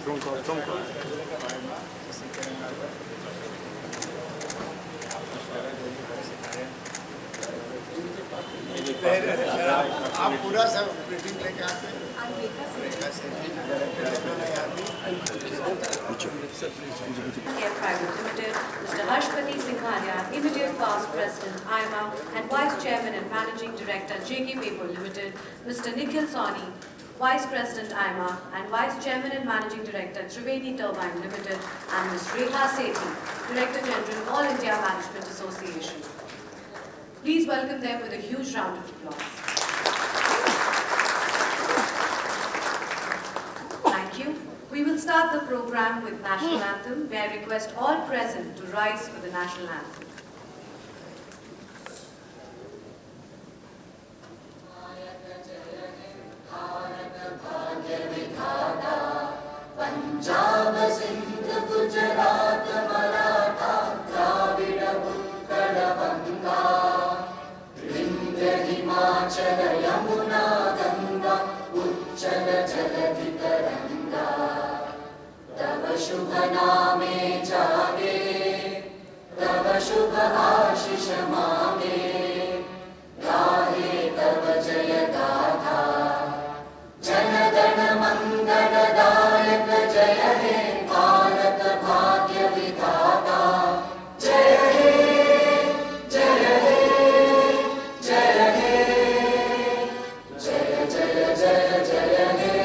आप पूरा सब ब्रीफिंग लेके आते हैं। Private Limited, Mr. Harshpati Singhania, immediate past President AIMA and Vice Chairman and Managing Director JK Paper Limited, Mr. Nikhil Sawhney, Vice President AIMA and Vice Chairman and Managing Director Triveni Turbine Limited, and Ms. Rekha Sethi, Director General All India Management Association. Please welcome them with a huge round of applause. Thank you. We will start the program with National Anthem, where I request all present to rise for the National Anthem. Punjab Sindh Gujarat Maratha Dravid Utkal बंगा विंध्य हिमाचल यमुना गंगा उच्चल जलधि तरंगा तव शुभ नामे जागे तव शुभ आशीष मांगे गाहे तव जय गाथा जनगण मंगलदायक जय हे भारत भाग्य विधाता जय हे जय हे जय हे जय जय जय जय हे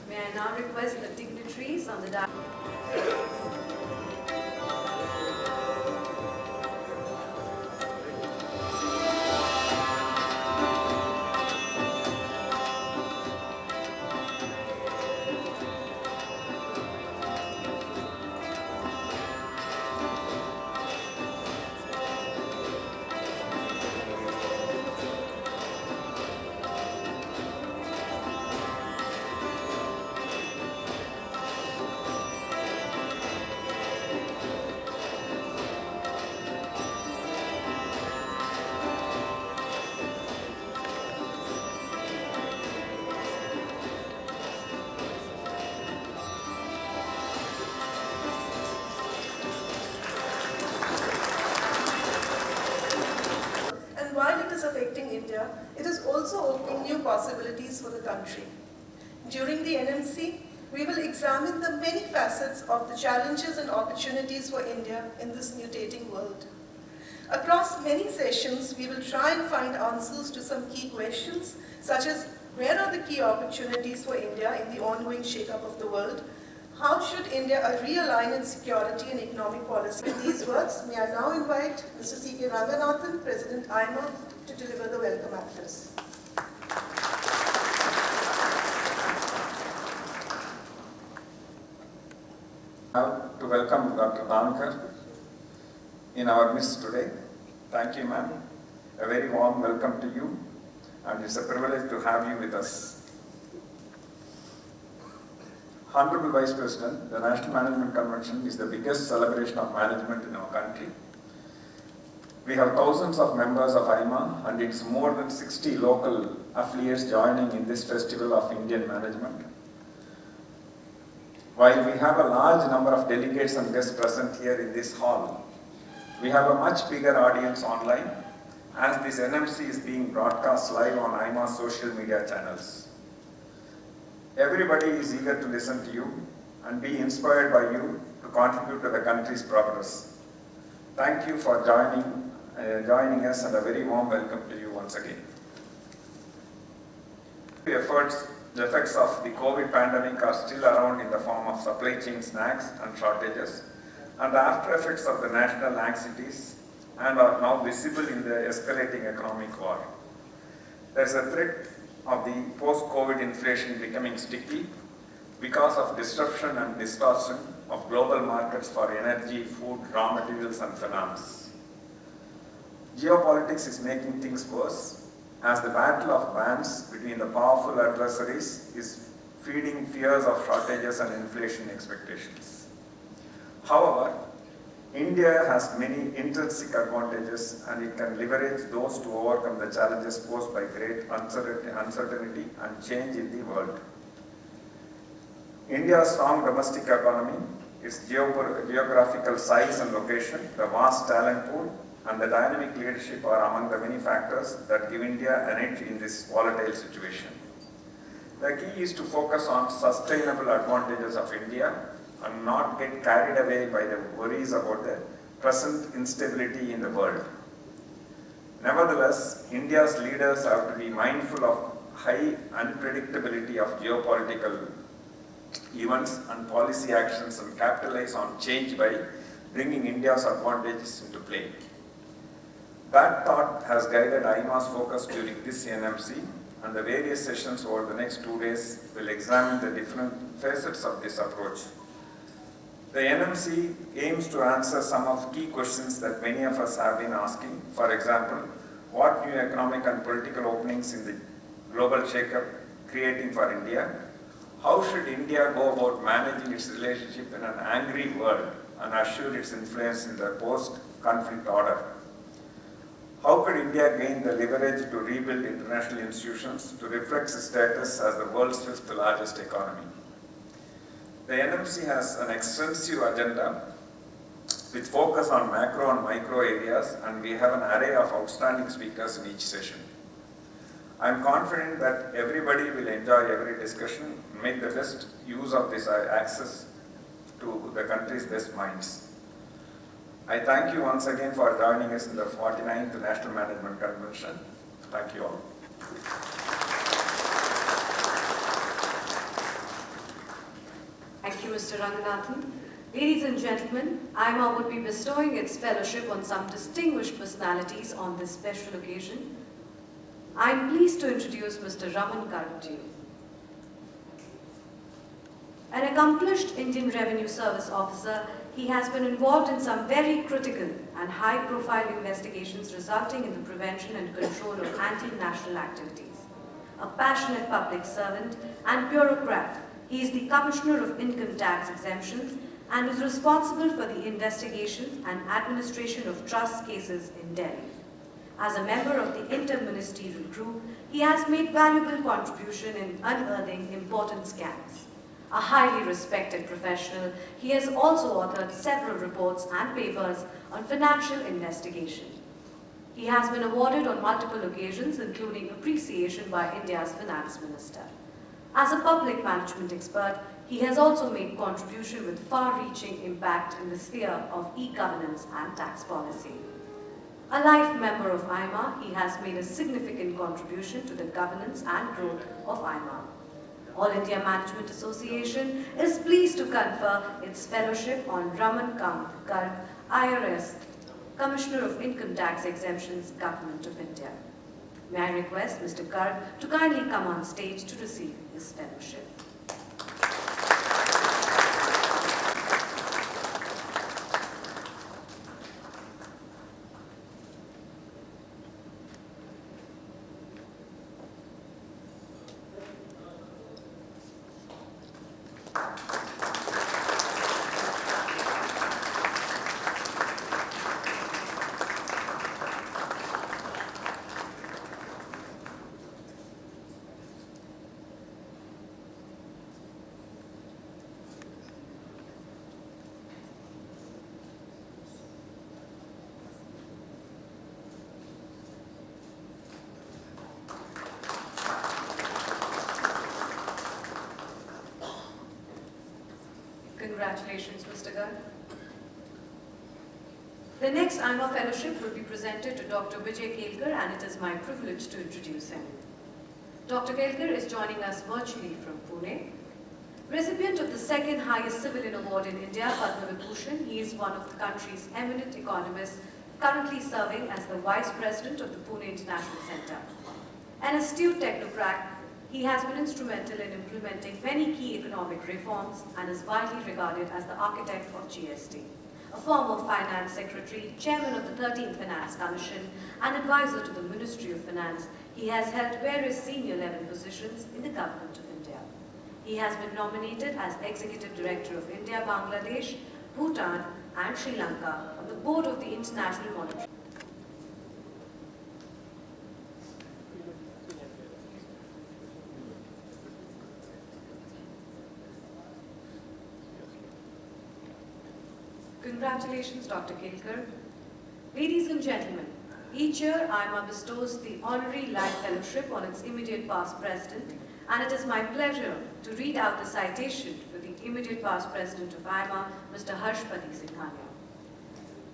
May I now request the dignitaries on the dais. While it is affecting India, it is also opening new possibilities for the country. During the NMC, we will examine the many facets of the challenges and opportunities for India in this mutating world. Across many sessions, we will try and find answers to some key questions, such as where are the key opportunities for India in the ongoing shake-up of the world? How should India realign its security and economic policy? With these words, may I now invite Mr. C.K. Ranganathan, President AIMA, to deliver the welcome address. To welcome Dr. Dhankhar in our midst today. Thank you, ma'am. A very warm welcome to you, and it's a privilege to have you with us. Honorable Vice President, the National Management Convention is the biggest celebration of management in our country. We have thousands of members of AIMA, and it's more than 60 local affiliates joining in this festival of Indian management. While we have a large number of delegates and guests present here in this hall, we have a much bigger audience online, as this NMC is being broadcast live on AIMA's social media channels. Everybody is eager to listen to you and be inspired by you to contribute to the country's progress. Thank you for joining us, and a very warm welcome to you once again. The effects of the COVID pandemic are still around in the form of supply chain snags and shortages, and the after effects of the national anxieties, and are now visible in the escalating economic war. There is a threat of the post-COVID inflation becoming sticky because of disruption and distortion of global markets for energy, food, raw materials and finance. Geopolitics is making things worse, as the battle of bands between the powerful adversaries is feeding fears of shortages and inflation expectations. However, India has many intrinsic advantages and it can leverage those to overcome the challenges posed by great uncertainty and change in the world. India's strong domestic economy, its geographical size and location, the vast talent pool, and the dynamic leadership are among the many factors that give India an edge in this volatile situation. The key is to focus on sustainable advantages of India and not get carried away by the worries about the present instability in the world. Nevertheless, India's leaders have to be mindful of high unpredictability of geopolitical events and policy actions and capitalize on change by bringing India's advantages into play. That thought has guided AIMA's focus during this NMC, and the various sessions over the next 2 days will examine the different facets of this approach. The NMC aims to answer some of the key questions that many of us have been asking. For example, what new economic and political openings in the global shake-up creating for India? How should India go about managing its relationship in an angry world and assure its influence in the post-conflict order? How could India gain the leverage to rebuild international institutions to reflect its status as the world's 5th largest economy? The NMC has an extensive agenda with focus on macro and micro areas, and we have an array of outstanding speakers in each session. I am confident that everybody will enjoy every discussion and make the best use of this access to the country's best minds. I thank you once again for joining us in the 49th National Management Convention. Thank you all. Thank you, Mr. Ranganathan. Ladies and gentlemen, AIMA would be bestowing its fellowship on some distinguished personalities on this special occasion. I am pleased to introduce Mr. Raman Garg to you. An accomplished Indian Revenue Service officer, he has been involved in some very critical and high-profile investigations resulting in the prevention and control of anti-national activities. A passionate public servant and bureaucrat, he is the Commissioner of Income Tax Exemptions and is responsible for the investigation and administration of trust cases in Delhi. As a member of the inter-ministerial group, he has made valuable contribution in unearthing important scams. A highly respected professional, he has also authored several reports and papers on financial investigation. He has been awarded on multiple occasions, including appreciation by India's Finance Minister. As a public management expert, he has also made contribution with far-reaching impact in the sphere of e-governance and tax policy. A life member of AIMA, he has made a significant contribution to the governance and growth of AIMA. All India Management Association is pleased to confer its fellowship on Raman Garg, IRS, Commissioner of Income Tax Exemptions, Government of India. May I request Mr. Garg to kindly come on stage to receive his fellowship. Congratulations, Mr. Garg. The next AIMA Fellowship will be presented to Dr. Vijay Kelkar, and it is my privilege to introduce him. Dr. Kelkar is joining us virtually from Pune. Recipient of the second highest civilian award in India, Padma Vibhushan, he is one of the country's eminent economists, currently serving as the Vice President of the Pune International Center. An astute technocrat, he has been instrumental in implementing many key economic reforms and is widely regarded as the architect of GST. A former Finance Secretary, Chairman of the 13th Finance Commission, and advisor to the Ministry of Finance, he has held various senior level positions in the Government of India. He has been nominated as Executive Director of India, Bangladesh, Bhutan, and Sri Lanka on the board of the International Monetary. Congratulations, Dr. Kelkar. Ladies and gentlemen, each year AIMA bestows the Honorary Life Fellowship on its immediate past president, and it is my pleasure to read out the citation for the immediate past president of AIMA, Mr. Harshpati Singhania.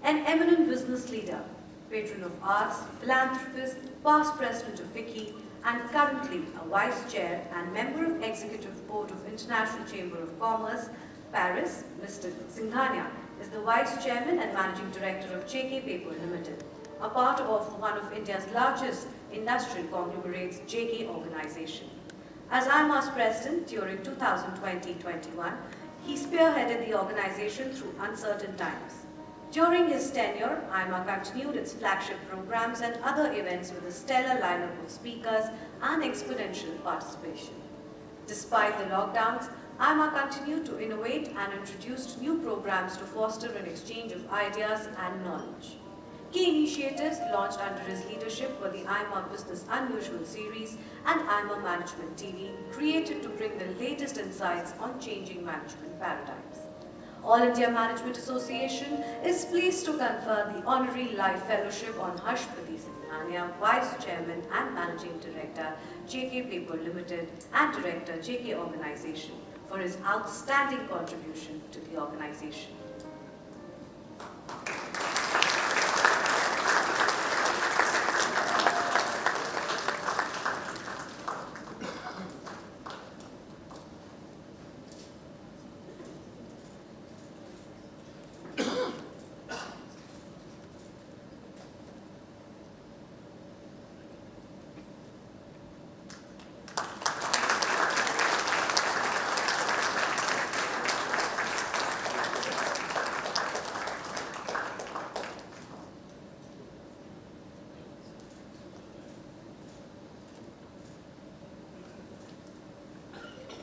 An eminent business leader, patron of arts, philanthropist, past president of FICCI, and currently a vice chair and member of Executive Board of International Chamber of Commerce, Paris, Mr. Singhania is the Vice Chairman and Managing Director of JK Paper Limited, a part of one of India's largest industrial conglomerates, JK Organization. As AIMA's President during 2020-21, he spearheaded the organization through uncertain times. During his tenure, AIMA continued its flagship programs and other events with a stellar lineup of speakers and exponential participation. Despite the lockdowns, AIMA continued to innovate and introduced new programs to foster an exchange of ideas and knowledge. Key initiatives launched under his leadership were the AIMA Business Unusual series and AIMA Management TV, created to bring the latest insights on changing management paradigms. All India Management Association is pleased to confer the Honorary Life Fellowship on Harshpati Singhania, Vice Chairman and Managing Director, JK Paper Limited, and Director, JK Organization, for his outstanding contribution to the organization.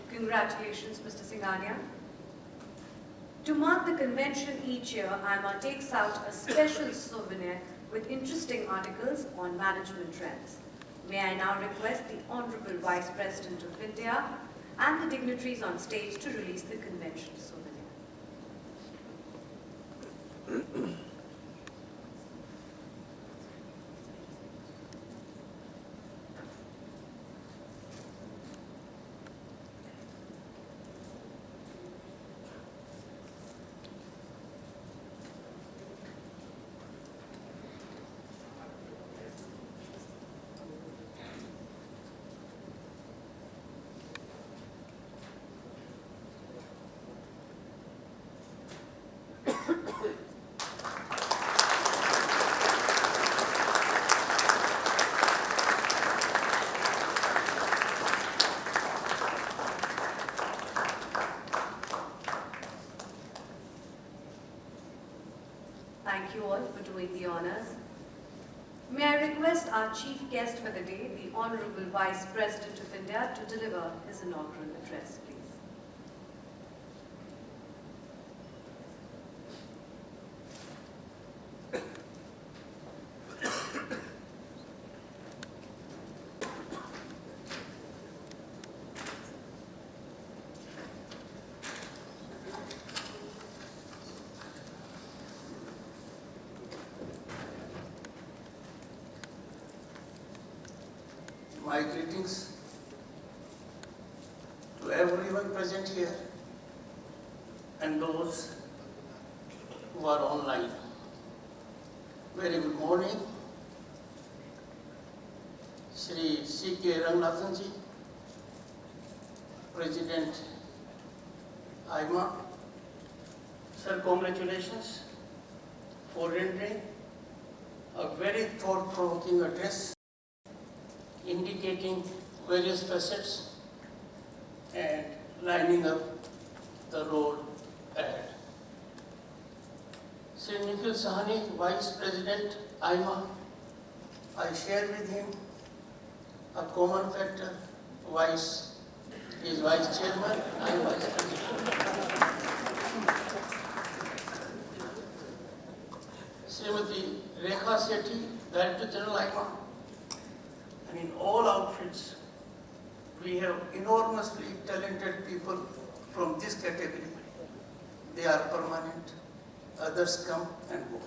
Congratulations, Mr. Singhania. To mark the convention each year, AIMA takes out a special souvenir with interesting articles on management trends. May I now request the Honorable Vice President of India and the dignitaries on stage to release the convention souvenir. Thank you all for doing the honors. May I request our chief guest for the day, the Honorable Vice President of India, to deliver his inaugural address, please. My greetings to everyone present here and those who are online. Very good morning. Shri C.K. Ranganathan ji, President AIMA. Sir, congratulations for rendering a very thought-provoking address indicating various facets and lining up the road ahead. Sri Nikhil Sahni, Vice President AIMA, I share with him a common factor. He is Vice Chairman, I am Vice President. Srimati Rekha Sethi, Director General AIMA, and in all outfits, we have enormously talented people from this category. They are permanent, others come and go.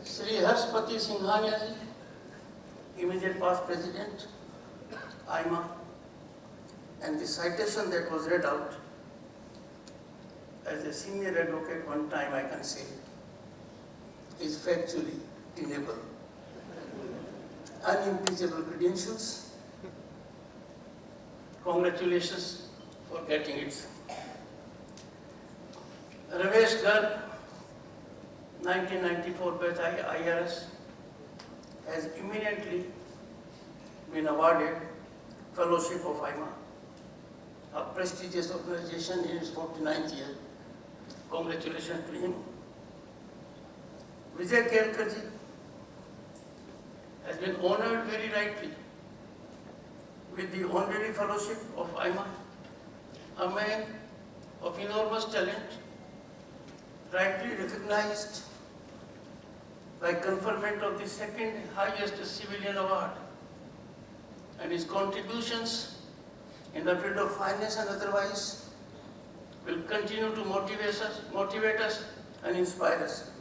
Shri Harshpati Singhania ji, immediate past president, AIMA, and the citation that was read out, as a senior advocate one time I can say, is factually tenable. Unimpeachable credentials. Congratulations for getting it. Ramesh Garg, 1994 batch IRS, has imminently been awarded Fellowship of AIMA, a prestigious organization in its 49th year. Congratulations to him. Vijay Kelkarji has been honored very rightly with the Honorary Fellowship of AIMA, a man of enormous talent, rightly recognized by conferment of the second highest civilian award, and his contributions in the field of finance and otherwise will continue to motivate us and inspire us.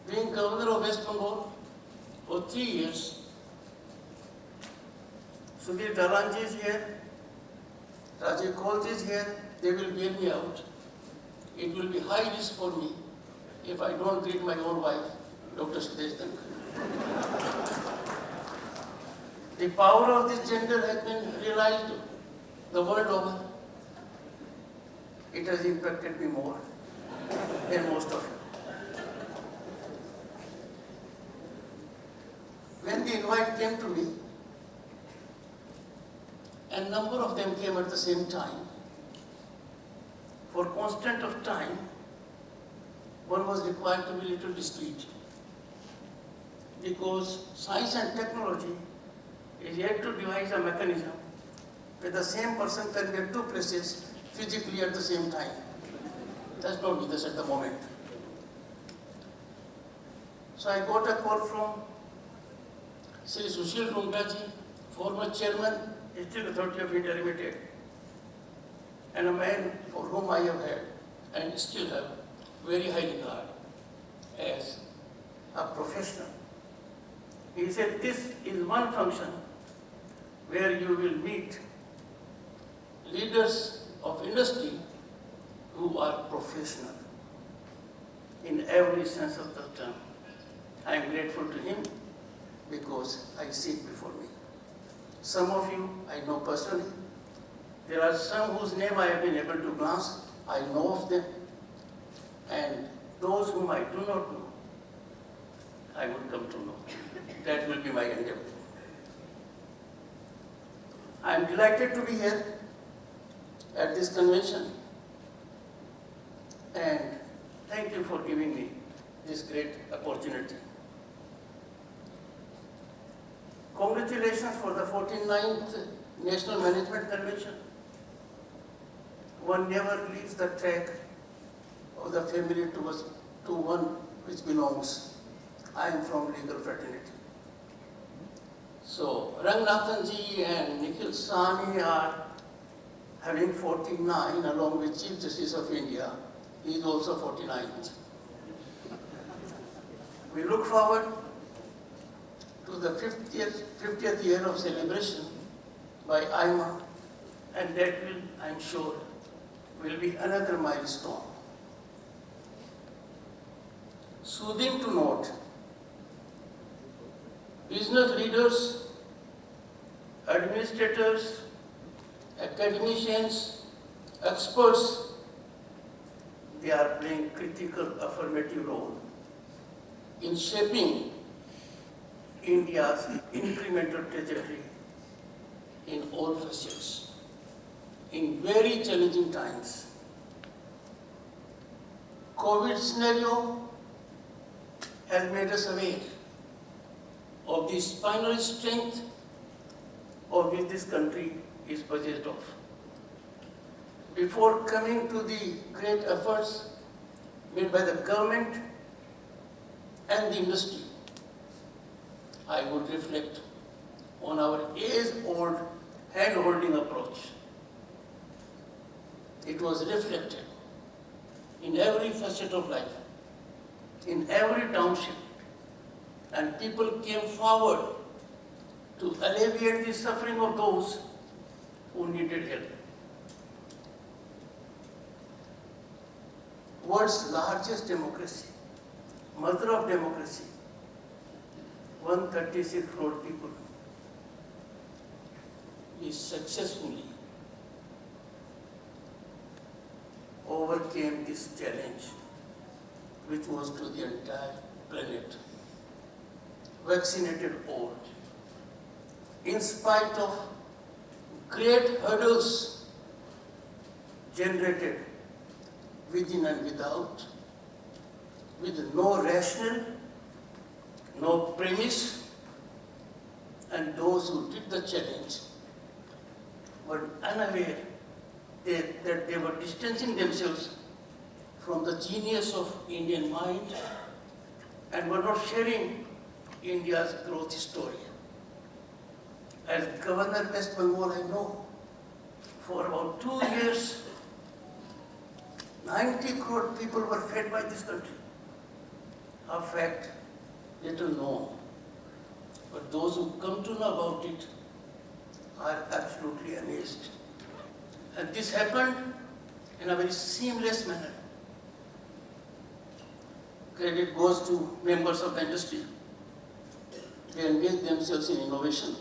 Being Governor of West Bengal for 3 years, Sudhir Dalanji is here, Rajiv Kaul is here, they will bail me out. It will be high risk for me if I don't greet my own wife, Dr. Shri Jagdeep Dhankhar. The power of this gender has been realized the world over. It has impacted me more than most of you. When the invite came to me, a number of them came at the same time. For constant of time, one was required to be a little discreet, because science and technology is yet to devise a mechanism where the same person can be at two places physically at the same time. That's not with us at the moment. So I got a call from Shri Sushil Rungtaji, former chairman, Steel Authority of India Limited, and a man for whom I have had and still have very high regard as a professional. He said, this is one function where you will meet leaders of industry who are professional in every sense of the term. I am grateful to him because I see it before me. Some of you I know personally. There are some whose name I have been able to glance. I know of them. And those whom I do not know, I will come to know. That will be my endeavor. I am delighted to be here at this convention, and thank you for giving me this great opportunity. Congratulations for the 49th National Management Convention. One never leaves the track of the family to one which belongs. I am from legal fraternity. So Rangnathan ji and Nikhil Sani are having 49 along with Chief Justice of India. He is also 49th. We look forward to the 50th year of celebration by AIMA, and that will, I am sure, will be another milestone. Soothing to note, business leaders, administrators, academicians, experts, they are playing critical affirmative role in shaping India's incremental trajectory in all facets, in very challenging times. COVID scenario has made us aware of the spinal strength of which this country is possessed of. before coming to the great efforts made by the government and the industry, I would reflect on our age-old hand-holding approach. It was reflected in every facet of life, in every township, and people came forward to alleviate the suffering of those who needed help. World's largest democracy, mother of democracy, 136 crore people, we successfully overcame this challenge, which was to the entire planet. Vaccinated all, in spite of great hurdles generated within and without, with no rationale, no premise, and those who did the challenge were unaware that they were distancing themselves from the genius of Indian mind and were not sharing India's growth story. As Governor West Bengal, I know, for about 2 years, 90 crore people were fed by this country. A fact little known. But those who come to know about it are absolutely amazed. And this happened in a very seamless manner. Credit goes to members of the industry. They engaged themselves in innovation.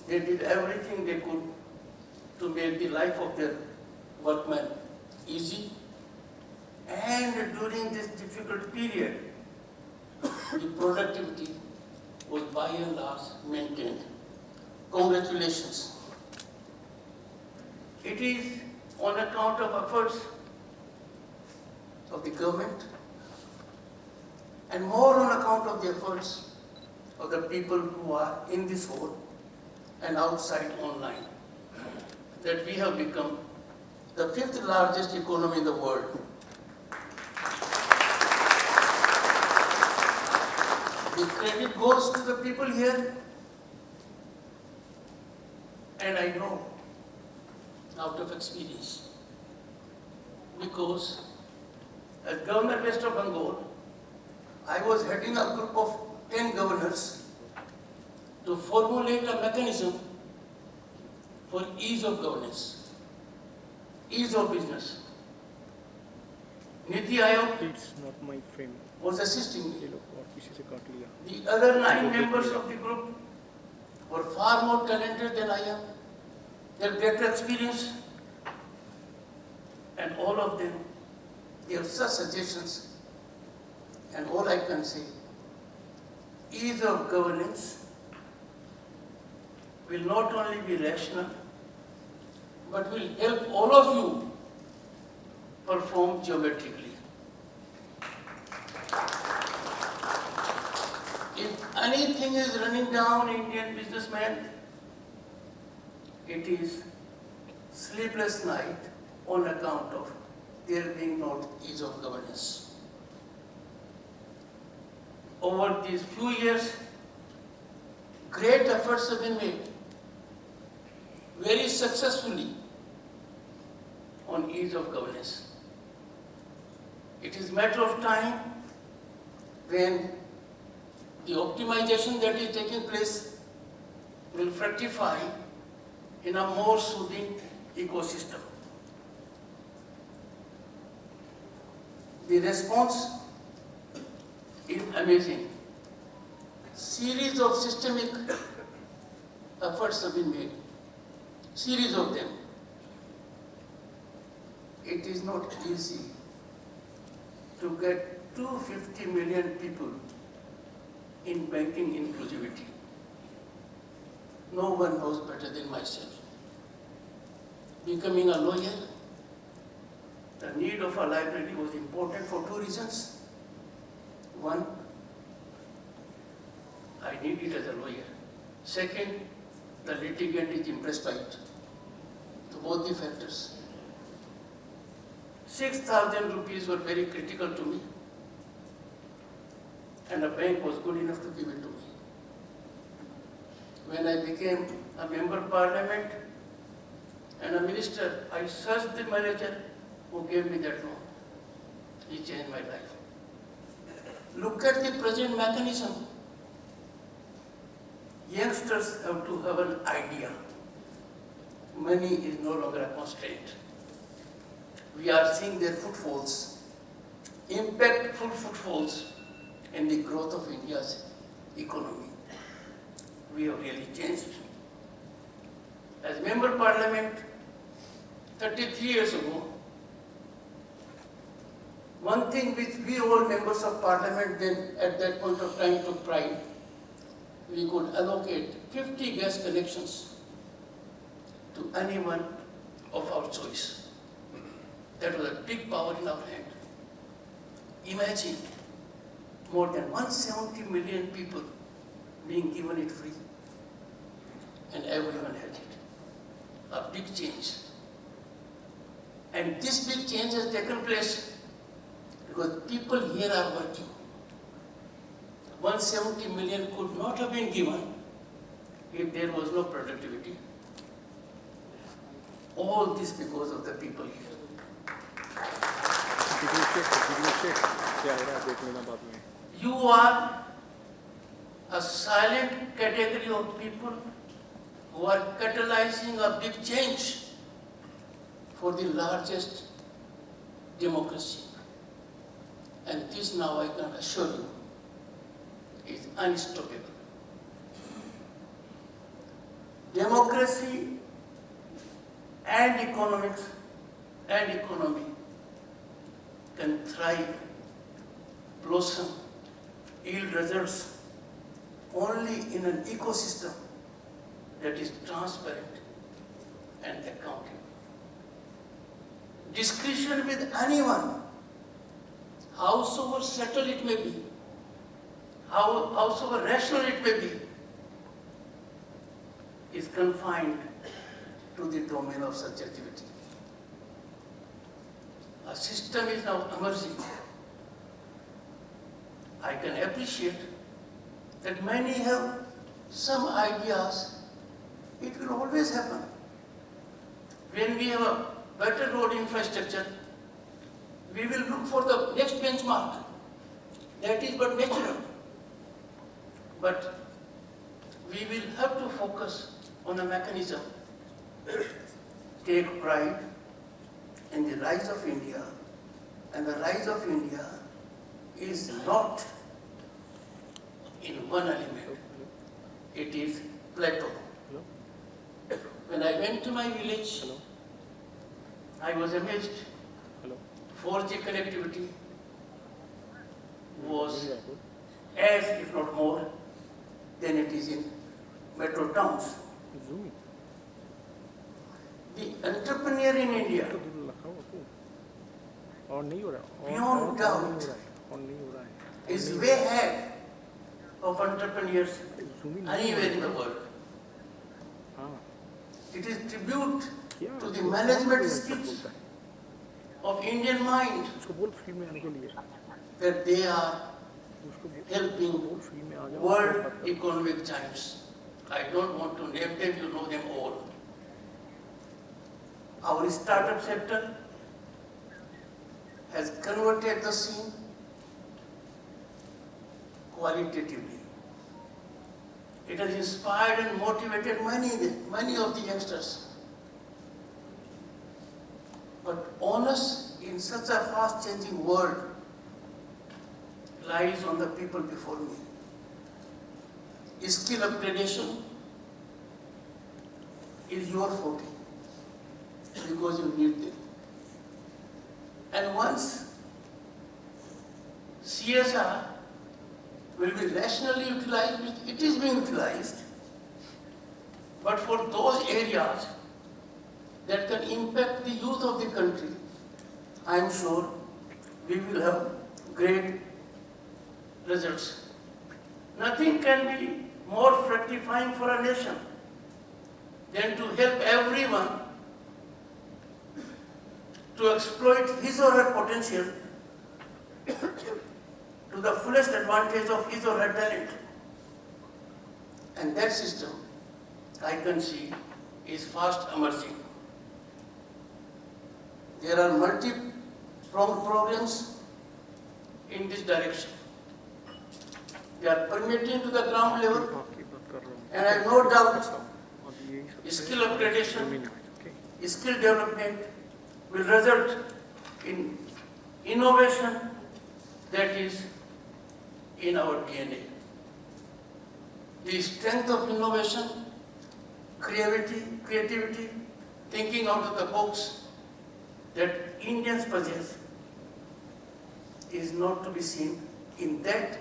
They did everything they could to make the life of their workmen easy. And during this difficult period, the productivity was by and large maintained. Congratulations. It is on account of efforts of the government and more on account of the efforts of the people who are in this hall and outside online that we have become the 5th largest economy in the world. The credit goes to the people here, and I know out of experience, because as Governor West of Bengal, I was heading a group of 10 governors to formulate a mechanism for ease of governance, ease of business. Niti Aayog It's not my friend. was assisting me. ये लोग और किसी से काट लिया. The other 9 members of the group were far more talented than I am. They have greater experience, and all of them gave such suggestions. And all I can say, ease of governance will not only be rational, but will help all of you perform geometrically. If anything is running down Indian businessmen, it is sleepless night on account of there being no ease of governance. Over these few years, great efforts have been made, very successfully, on ease of governance. It is a matter of time when the optimization that is taking place will fructify in a more soothing ecosystem. The response is amazing. Series of systemic efforts have been made. Series of them. It is not easy to get 250 million people in banking inclusivity. No one knows better than myself. Becoming a lawyer, the need of a library was important for 2 reasons. One, I need it as a lawyer. Second, the litigant is impressed by it. So both the factors. 6,000 rupees were very critical to me, and the bank was good enough to give it to me. When I became a member of parliament and a minister, I searched the manager who gave me that loan. He changed my life. Look at the present mechanism. Youngsters have to have an idea. Money is no longer a constraint. We are seeing their footfalls, impactful footfalls in the growth of India's economy. We have really changed. As member of parliament 33 years ago, one thing which we all members of parliament then at that point of time took pride, we could allocate 50 gas connections to anyone of our choice. That was a big power in our hand. Imagine more than 170 million people being given it free, and everyone had it. A big change. And this big change has taken place because people here are working. 170 million could not have been given if there was no productivity. All this because of the people here. You are a silent category of people who are catalyzing a big change for the largest democracy. And this now I can assure you is unstoppable. Democracy and economics and economy can thrive, blossom, yield results only in an ecosystem that is transparent and accountable. Discussion with anyone, howsoever subtle it may be, howsoever rational it may be, is confined to the domain of subjectivity. A system is now emerging. I can appreciate that many have some ideas. It will always happen. When we have a better road infrastructure, we will look for the next benchmark. That is but natural. But we will have to focus on a mechanism. Take pride in the rise of India, and the rise of India is not in one element. It is plateau. When I went to my village, I was amazed. 4G connectivity was as, if not more, than it is in metro towns. The entrepreneur in India, beyond doubt, is way ahead of entrepreneurs anywhere in the world. It is tribute to the management skills of Indian mind that they are helping world economic giants. I don't want to name them, you know them all. Our startup sector has converted the scene qualitatively. It has inspired and motivated many of the youngsters. But onus in such a fast-changing world lies on the people before me. Skill upgradation is your forte because you need them. And once CSR will be rationally utilized, it is being utilized, but for those areas that can impact the youth of the country, I am sure we will have great results. Nothing can be more fructifying for a nation than to help everyone to exploit his or her potential to the fullest advantage of his or her talent. And that system, I can see, is fast emerging. There are multi-pronged programs in this direction. They are permeating to the ground level, and I have no doubt skill upgradation, skill development will result in innovation that is in our DNA. The strength of innovation, creativity, thinking out of the box that Indians possess is not to be seen in that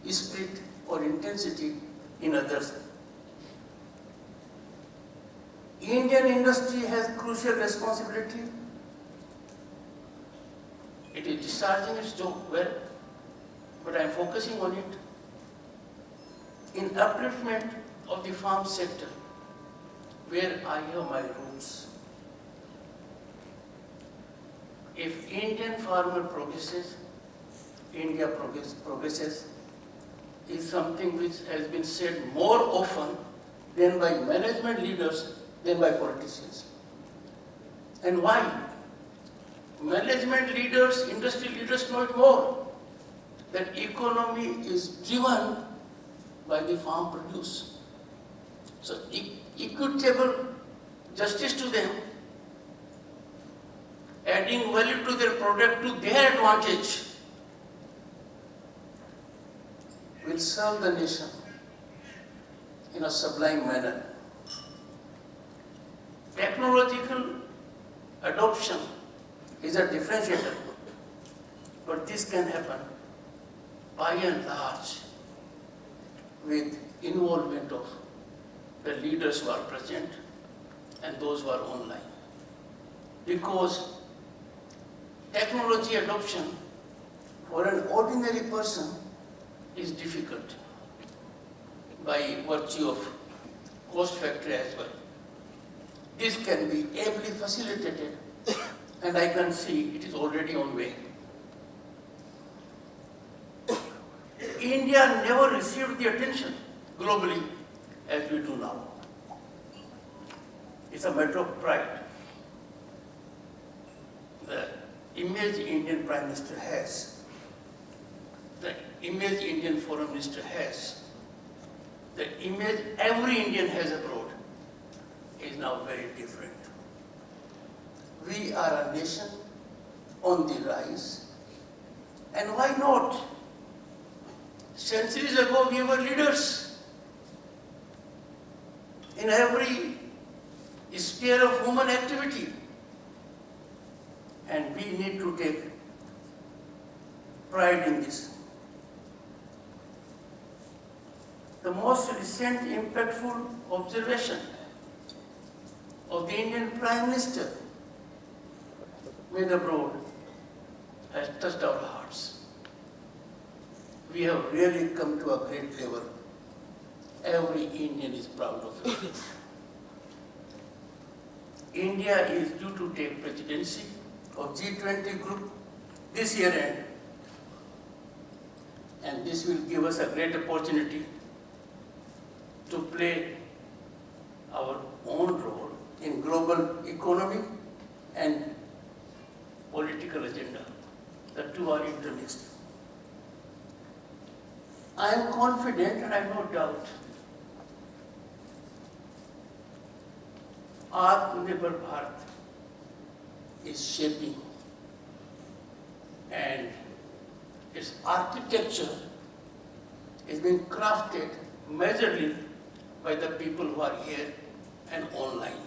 spirit or intensity in others. Indian industry has crucial responsibility. It is discharging its job well, but I am focusing on it in upliftment of the farm sector, where I have my roots. If Indian farmer progresses, India progresses is something which has been said more often than by management leaders than by politicians. And why? Management leaders, industry leaders know it more, that economy is driven by the farm produce. So equitable justice to them, adding value to their product to their advantage, will serve the nation in a sublime manner. Technological adoption is a differentiator, but this can happen by and large with involvement of the leaders who are present and those who are online. Because technology adoption for an ordinary person is difficult by virtue of cost factor as well. This can be ably facilitated, and I can see it is already on way. India never received the attention globally as we do now. It's a matter of pride. The image Indian Prime Minister has, the image Indian Foreign Minister has, the image every Indian has abroad is now very different. We are a nation on the rise, and why not? Centuries ago, we were leaders in every sphere of human activity, and we need to take pride in this. The most recent impactful observation of the Indian Prime Minister made abroad has touched our hearts. We have really come to a great level. Every Indian is proud of it. India is due to take presidency of G20 group this year end, and this will give us a great opportunity to play our own role in global economic and political agenda. The two are intermixed. I am confident and I have no doubt Hon'ble Bharat is shaping, and its architecture is being crafted majorly by the people who are here and online.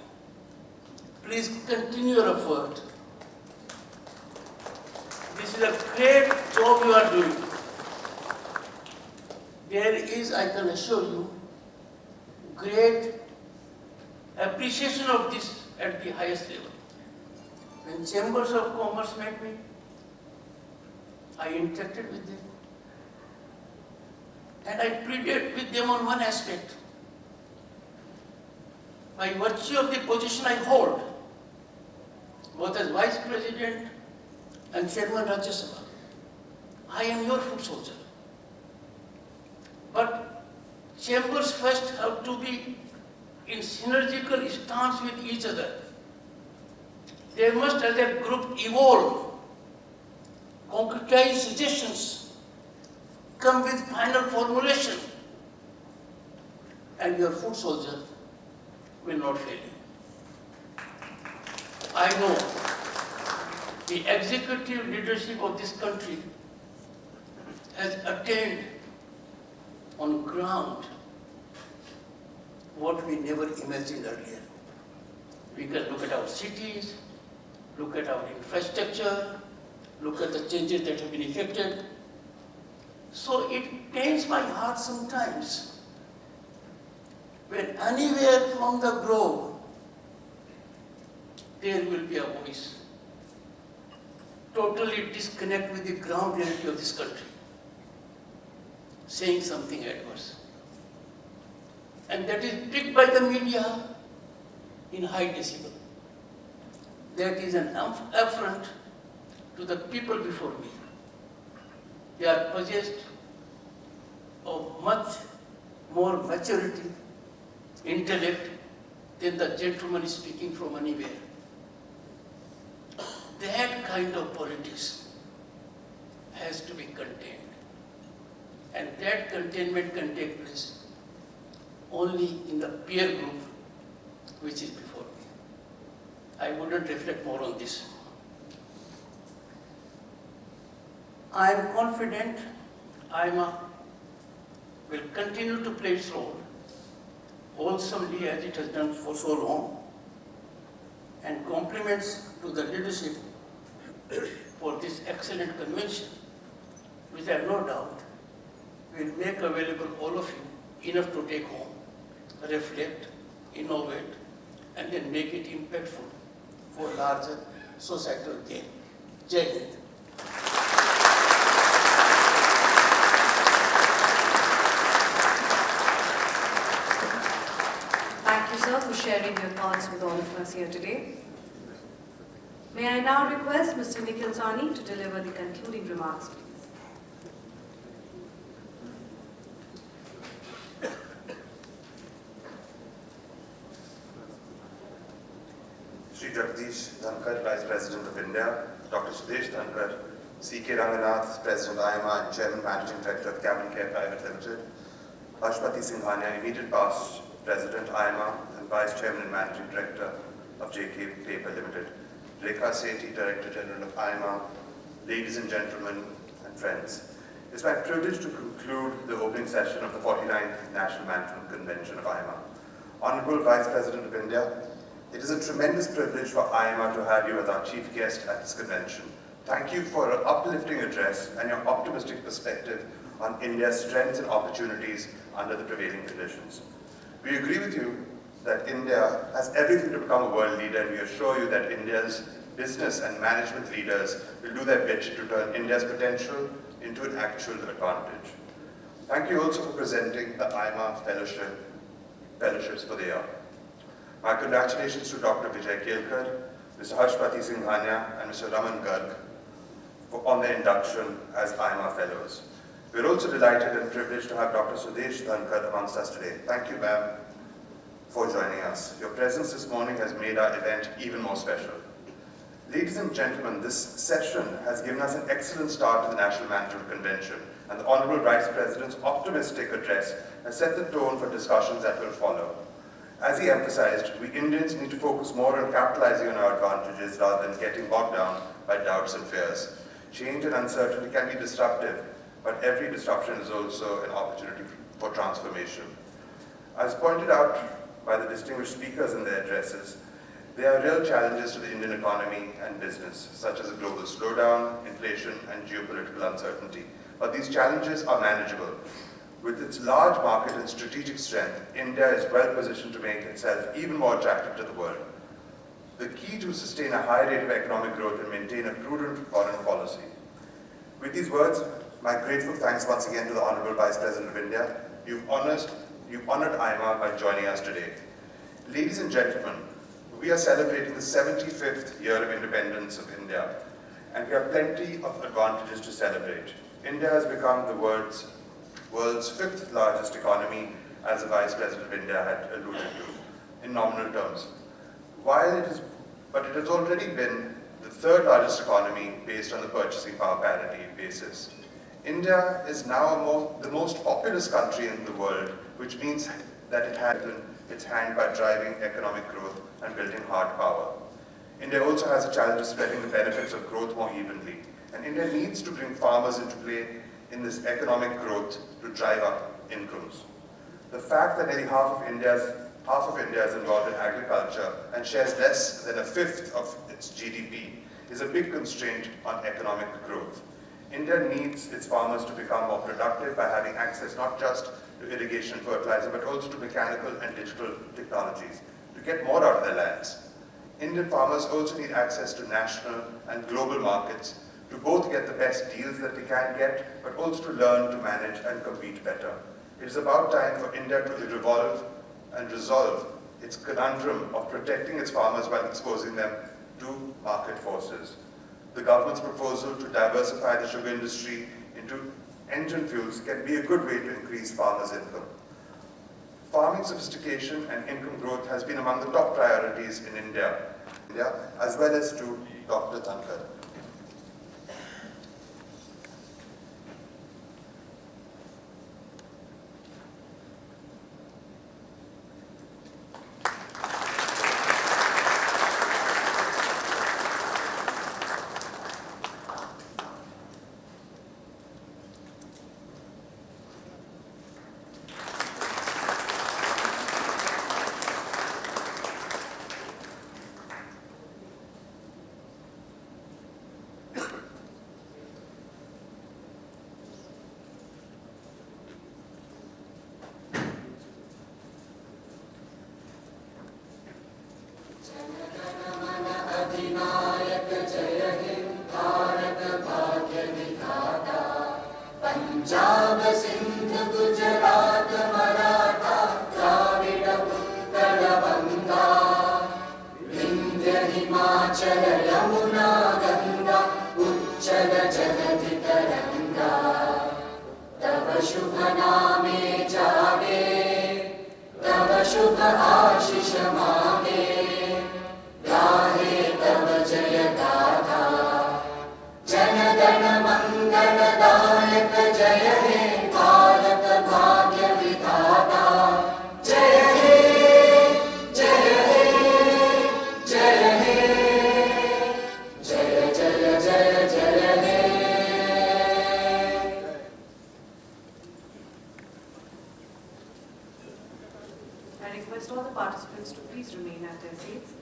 Please continue your effort. This is a great job you are doing. There is, I can assure you, great appreciation of this at the highest level. When Chambers of Commerce met me, I interacted with them. And I pleaded with them on one aspect. By virtue of the position I hold, both as Vice President and Chairman Rajya Sabha. I am your foot soldier. But chambers first have to be in synergical stance with each other. They must as a group evolve, concretize suggestions, come with final formulation, and your foot soldier will not fail you. I know the executive leadership of this country has attained on ground what we never imagined earlier. We can look at our cities, look at our infrastructure, look at the changes that have been effected. So it pains my heart sometimes when anywhere from the globe there will be a voice totally disconnect with the ground reality of this country, saying something adverse. And that is picked by the media in high decibel. That is an affront to the people before me. They are possessed of much more maturity, intellect than the gentleman speaking from anywhere. That kind of politics has to be contained. And that containment can take place only in the peer group which is before me. I wouldn't reflect more on this. I am confident AIMA will continue to play its role wholesomely as it has done for so long, and compliments to the leadership for this excellent convention, which I have no doubt will make available all of you enough to take home, reflect, innovate, and then make it impactful for larger societal gain. Jai Hind. Thank you, sir, for sharing your thoughts with all of us here today. May I now request Mr. Nikhil Sawhney to deliver the concluding remarks, please. Shri Jagdeep Dhankhar, Vice President of India, Dr. Shri Dhankhar, C.K. Ranganath, President AIMA and Chairman Managing Director of Capital Care Private Limited, Harshpati Singhania, immediate past President AIMA and Vice Chairman and Managing Director of JK Paper Limited, Rekha Sethi, Director General of AIMA, ladies and gentlemen and friends. It's my privilege to conclude the opening session of the 49th National Management Convention of AIMA. Honorable Vice President of India, it is a tremendous privilege for AIMA to have you as our chief guest at this convention. Thank you for an uplifting address and your optimistic perspective on India's strengths and opportunities under the prevailing conditions. We agree with you that India has everything to become a world leader, and we assure you that India's business and management leaders will do their bit to turn India's potential into an actual advantage. Thank you also for presenting the AIMA fellowships for the year. My congratulations to Dr. Vijay Kelkar, Mr. Harshpati Singhania, and Mr. Raman Garg on their induction as AIMA Fellows. We are also delighted and privileged to have Dr. Sudesh Dhankhar amongst us today. Thank you, ma'am, for joining us. Your presence this morning has made our event even more special. Ladies and gentlemen, this session has given us an excellent start to the National Management Convention, and the Honorable Vice President's optimistic address has set the tone for discussions that will follow. As he emphasized, we Indians need to focus more on capitalizing on our advantages rather than getting bogged down by doubts and fears. Change and uncertainty can be disruptive, but every disruption is also an opportunity for transformation. As pointed out by the distinguished speakers in their addresses, there are real challenges to the Indian economy and business, such as a global slowdown, inflation, and geopolitical uncertainty. But these challenges are manageable. With its large market and strategic strength, India is well positioned to make itself even more attractive to the world. The key to sustain a high rate of economic growth and maintain a prudent foreign policy. With these words, my grateful thanks once again to the Honorable Vice President of India. You've honored AIMA by joining us today. Ladies and gentlemen, We are celebrating the 75th year of independence of India, and we have plenty of advantages to celebrate. India has become the world's fifth largest economy, as the Vice President of India had alluded to, in nominal terms. But it has already been the third largest economy based on the purchasing power parity basis. India is now the most populous country in the world, which means that it has its hand by driving economic growth and building hard power. India also has a challenge of spreading the benefits of growth more evenly, and India needs to bring farmers into play in this economic growth to drive up incomes. The fact that nearly half of India is involved in agriculture and shares less than a fifth of its GDP is a big constraint on economic growth. India needs its farmers to become more productive by having access not just to irrigation and fertilizer, but also to mechanical and digital technologies to get more out of their lands. Indian farmers also need access to national and global markets to both get the best deals that they can get, but also to learn to manage and compete better. It is about time for India to resolve its conundrum of protecting its farmers while exposing them to market forces. The government's proposal to diversify the sugar industry into engine fuels can be a good way to increase farmers' income. Farming sophistication and income growth has been among the top priorities in India, as well as to Dr. Dhankhar. अधिनायक जय हे भारत भाग्य विधाता पंजाब सिंध गुजरात मराठा द्राविड उत्कल बंगा विंध्य हिमाचल यमुना गंगा उच्चल जलधि तरंगा तव शुभ नामे जागे तव शुभ आशीष मांगे गाहे तव जय गाथा जन गण मंगलदायक जय हे भारत भाग्य विधाता जय हे जय हे जय हे जय जय जय जय हे I request all the participants to please remain at their seats.